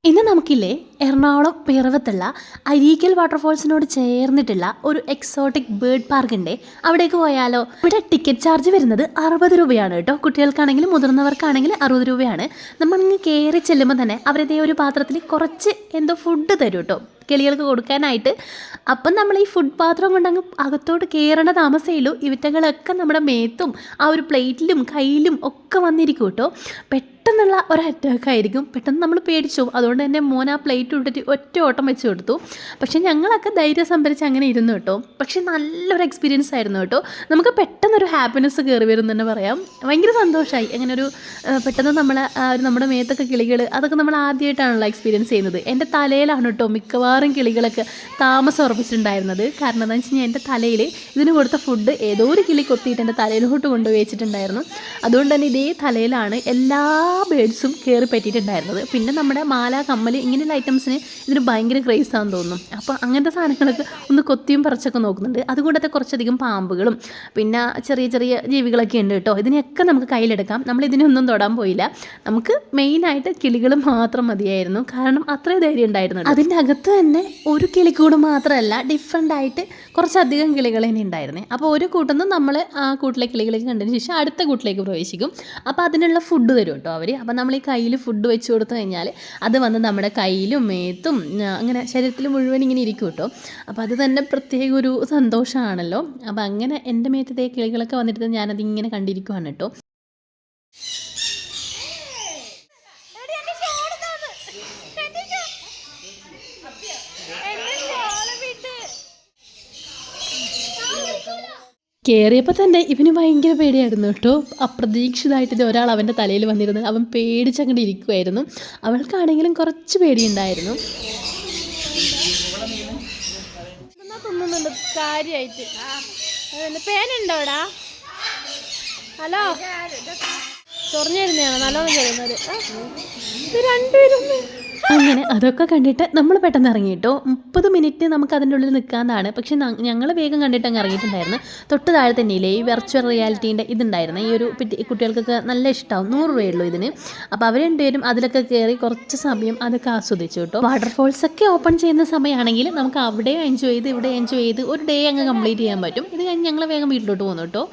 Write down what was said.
ഇന്ന് നമുക്കില്ലേ എറണാകുളം പിറവത്തുള്ള അരീക്കൽ വാട്ടർഫോൾസിനോട് ചേർന്നിട്ടുള്ള ഒരു എക്സോട്ടിക് ബേർഡ് പാർക്ക് ഉണ്ട്. അവിടേക്ക് പോയാലോ? ഇവിടെ ടിക്കറ്റ് ചാർജ് വരുന്നത് 60 രൂപയാണ് കേട്ടോ. കുട്ടികൾക്കാണെങ്കിലും മുതിർന്നവർക്കാണെങ്കിലും 60 രൂപയാണ്. നമ്മളിങ്ങ് കയറി ചെല്ലുമ്പോൾ തന്നെ അവരതേ ഒരു പാത്രത്തിൽ കുറച്ച് എന്തോ ഫുഡ് തരും കേട്ടോ, കിളികൾക്ക് കൊടുക്കാനായിട്ട്. അപ്പം നമ്മൾ ഈ ഫുഡ് പാത്രം കൊണ്ടങ്ങ് അകത്തോട്ട് കയറേണ്ട താമസമേയുള്ളൂ. ഇവറ്റകളൊക്കെ നമ്മുടെ മേത്തും ആ ഒരു പ്ലേറ്റിലും കയ്യിലും ഒക്കെ വന്നിരിക്കും കേട്ടോ. പെട്ടെന്നുള്ള ഒരു അറ്റാക്കായിരിക്കും. പെട്ടെന്ന് നമ്മൾ പേടിച്ചു. അതുകൊണ്ട് തന്നെ മോൻ ആ പ്ലേറ്റ് ഇട്ടിട്ട് ഒറ്റ ഓട്ടം വെച്ച് കൊടുത്തു. പക്ഷേ ഞങ്ങളൊക്കെ ധൈര്യം സംഭരിച്ച് അങ്ങനെ ഇരുന്നു കേട്ടോ. പക്ഷേ നല്ലൊരു എക്സ്പീരിയൻസ് ആയിരുന്നു കേട്ടോ. നമുക്ക് പെട്ടെന്നൊരു ഹാപ്പിനെസ് കയറി വരും തന്നെ പറയാം. ഭയങ്കര സന്തോഷമായി. അങ്ങനെ ഒരു പെട്ടെന്ന് നമ്മുടെ മേത്തൊക്കെ കിളികൾ, അതൊക്കെ നമ്മൾ ആദ്യമായിട്ടാണല്ലോ എക്സ്പീരിയൻസ് ചെയ്യുന്നത്. എൻ്റെ തലയിലാണ് കേട്ടോ മിക്കവാറും കിളികളൊക്കെ താമസം ഉറപ്പിച്ചിട്ടുണ്ടായിരുന്നത്. കാരണം എന്താണെന്ന് വെച്ച് കഴിഞ്ഞാൽ എൻ്റെ തലയിൽ ഇതിന് കൊടുത്ത ഫുഡ് ഏതോ ഒരു കിളി കൊത്തിയിട്ട് എൻ്റെ തലയിലോട്ട് കൊണ്ടുപോയി വെച്ചിട്ടുണ്ടായിരുന്നു. അതുകൊണ്ട് തന്നെ ഇതേ തലയിലാണ് എല്ലാ ബേഡ്സും കയറി പറ്റിയിട്ടുണ്ടായിരുന്നത്. പിന്നെ നമ്മുടെ മാല, കമ്മൽ, ഇങ്ങനെയുള്ള ഐറ്റംസിന് ഇതിന് ഭയങ്കര ക്രേസാണെന്ന് തോന്നുന്നു. അപ്പോൾ അങ്ങനത്തെ സാധനങ്ങളൊക്കെ ഒന്ന് കൊത്തിയും പറിച്ചൊക്കെ നോക്കുന്നുണ്ട്. അതുകൂടത്തെ കുറച്ചധികം പാമ്പുകളും പിന്നെ ചെറിയ ചെറിയ ജീവികളൊക്കെ ഉണ്ട് കേട്ടോ. ഇതിനെയൊക്കെ നമുക്ക് കയ്യിലെടുക്കാം. നമ്മൾ ഇതിനൊന്നും തൊടാൻ പോയില്ല. നമുക്ക് മെയിനായിട്ട് കിളികൾ മാത്രം മതിയായിരുന്നു. കാരണം അത്രയും ധൈര്യം ഉണ്ടായിരുന്നു. അതിൻ്റെ അകത്ത് തന്നെ ഒരു കിളിക്കൂട് മാത്രമല്ല, ഡിഫറെൻ്റ് ആയിട്ട് കുറച്ചധികം കിളികൾ തന്നെ ഉണ്ടായിരുന്നേ. അപ്പോൾ ഒരു കൂട്ടിൽ നിന്ന് നമ്മൾ ആ കൂട്ടിലെ കിളികളൊക്കെ കണ്ടതിന് ശേഷം അടുത്ത കൂട്ടിലേക്ക് പ്രവേശിക്കും. അപ്പോൾ അതിനുള്ള ഫുഡ് തരും കേട്ടോ അവർ. അപ്പോൾ നമ്മൾ ഈ കയ്യിൽ ഫുഡ് വെച്ച് കൊടുത്തു കഴിഞ്ഞാൽ അത് വന്ന് നമ്മുടെ കയ്യിലും മേത്തും അങ്ങനെ ശരീരത്തിൽ മുഴുവൻ ഇങ്ങനെ ഇരിക്കും കേട്ടോ. അപ്പോൾ അത് തന്നെ പ്രത്യേക ഒരു സന്തോഷമാണല്ലോ. അപ്പോൾ അങ്ങനെ എൻ്റെ മേത്തത്തെ കിളികളൊക്കെ വന്നിട്ട് ഞാനതിങ്ങനെ കണ്ടിരിക്കുവാണ് കേട്ടോ. കയറിയപ്പോൾ തന്നെ ഇവന് ഭയങ്കര പേടിയായിരുന്നു കേട്ടോ. അപ്രതീക്ഷിതമായിട്ട് ഒരാൾ അവൻ്റെ തലയിൽ വന്നിരുന്നു. അവൻ പേടിച്ചങ്ങോട്ട് ഇരിക്കുമായിരുന്നു. അവൾക്കാണെങ്കിലും കുറച്ച് പേടിയുണ്ടായിരുന്നു. കാര്യമായിട്ട് പേനുണ്ടോടാ? ഹലോ, ചൊറിഞ്ഞിരുന്നതാണ് നല്ലോണം ചെറിയുന്നത്. രണ്ടുപേരും അങ്ങനെ അതൊക്കെ കണ്ടിട്ട് നമ്മൾ പെട്ടെന്ന് ഇറങ്ങിയിട്ടോ. 30 മിനിറ്റ് നമുക്ക് അതിൻ്റെ ഉള്ളിൽ നിൽക്കാമെന്നാണ്. പക്ഷേ ഞങ്ങൾ വേഗം കണ്ടിട്ട് അങ്ങ് ഇറങ്ങിയിട്ടുണ്ടായിരുന്നു. തൊട്ട് താഴെ തന്നെയില്ലേ ഈ വെർച്വൽ റിയാലിറ്റീൻ്റെ ഇതുണ്ടായിരുന്നു. ഈ ഒരു കുട്ടികൾക്കൊക്കെ നല്ല ഇഷ്ടമാവും. 100 രൂപയുള്ളൂ ഇതിന്. അപ്പോൾ അവർ രണ്ടുപേരും അതിലൊക്കെ കയറി കുറച്ച് സമയം അതൊക്കെ ആസ്വദിച്ചു കേട്ടോ. വാട്ടർഫോൾസൊക്കെ ഓപ്പൺ ചെയ്യുന്ന സമയമാണെങ്കിൽ നമുക്ക് അവിടെ എൻജോയ് ചെയ്ത് ഇവിടെ എൻജോയ് ചെയ്ത് ഒരു ഡേ അങ്ങ് കംപ്ലീറ്റ് ചെയ്യാൻ പറ്റും. ഇത് കഴിഞ്ഞ് ഞങ്ങൾ വേഗം വീട്ടിലോട്ട് പോകുന്നു കേട്ടോ.